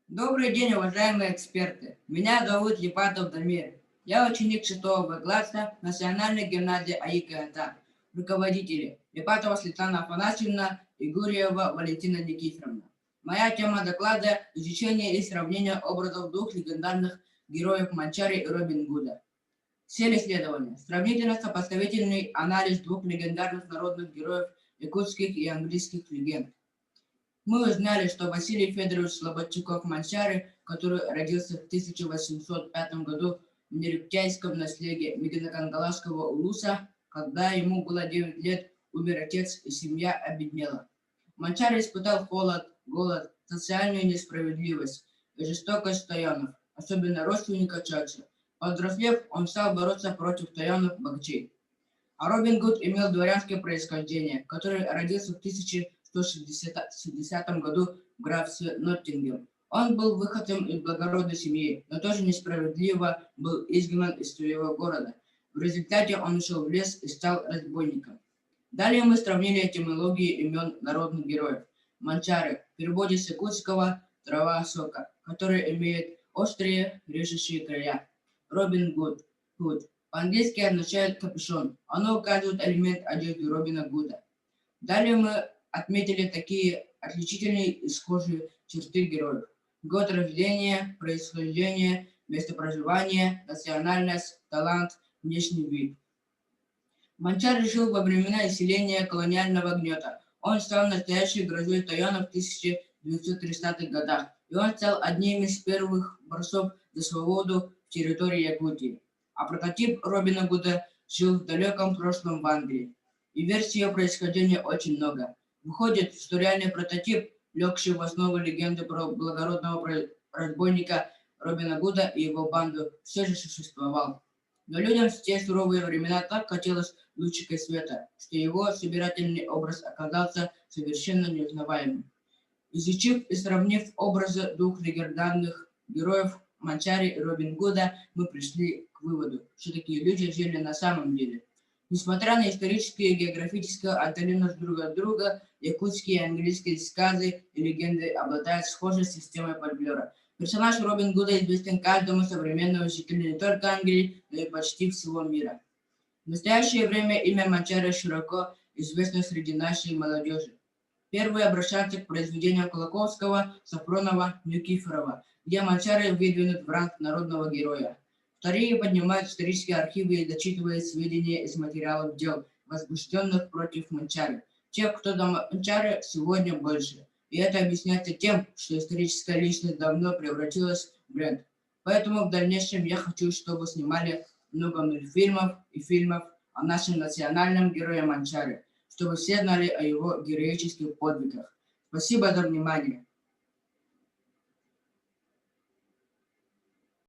Добрый день, уважаемые эксперты. Меня зовут Липатов Дамир. Я ученик 6 класса Национальной гимназии АИКНТ. Руководители Липатова Светлана Афанасьевна и Гурьева Валентина Никифоровна. Моя тема доклада – изучение и сравнение образов двух легендарных героев Манчари и Робин Гуда. Цель исследования – сравнительно-сопоставительный анализ двух легендарных народных героев якутских и английских легенд. Мы узнали, что Василий Федорович Слободчуков-Манчары, который родился в 1805 году в Нерюктяйском наследии Мегинокангаласского улуса, когда ему было 9 лет, умер отец и семья обеднела. Манчары испытал холод, голод, социальную несправедливость и жестокость тайонов, особенно родственника Чача. Повзрослев, он стал бороться против тайонов-богачей. А Робин Гуд имел дворянское происхождение, который родился в 1160 году в графстве Ноттингем. Он был выходцем из благородной семьи, но тоже несправедливо был изгнан из своего города. В результате он ушел в лес и стал разбойником. Далее мы сравнили этимологии имен народных героев. Манчары в переводе с якутского «трава сока», который имеет острые режущие края. Робин Гуд по-английски означает капюшон. Оно указывает элемент одежды Робина Гуда. Далее мы отметили такие отличительные и схожие черты героев. Год рождения, происхождение, место проживания, национальность, талант, внешний вид. Манчар жил во времена изселения колониального гнета. Он стал настоящей грозой тайонов в 1930-х годах, и он стал одним из первых борцов за свободу в территории Якутии. А прототип Робина Гуда жил в далеком прошлом в Англии. И версий ее происхождения очень много. Выходит, что реальный прототип, легший в основу легенды про благородного разбойника Робина Гуда и его банду, все же существовал. Но людям в те суровые времена так хотелось лучика света, что его собирательный образ оказался совершенно неузнаваемым. Изучив и сравнив образы двух легендарных героев Манчари и Робин Гуда, мы пришли к выводу, что такие люди жили на самом деле. Несмотря на исторические и географическую отдаленность друг от друга, якутские и английские сказы и легенды обладают схожей системой фольклора. Персонаж Робин Гуда известен каждому современному жителю не только Англии, но и почти всего мира. В настоящее время имя Манчари широко известно среди нашей молодежи. Первые обращаются к произведениям Колоковского, Сафронова, Никифорова, где Манчары выдвинут в ранг народного героя. Вторые поднимают исторические архивы и дочитывают сведения из материалов дел, возбужденных против Манчары. Тех, кто до Манчары, сегодня больше. И это объясняется тем, что историческая личность давно превратилась в бренд. Поэтому в дальнейшем я хочу, чтобы снимали много мультфильмов и фильмов о нашем национальном герое Манчаре, чтобы все знали о его героических подвигах. Спасибо за внимание.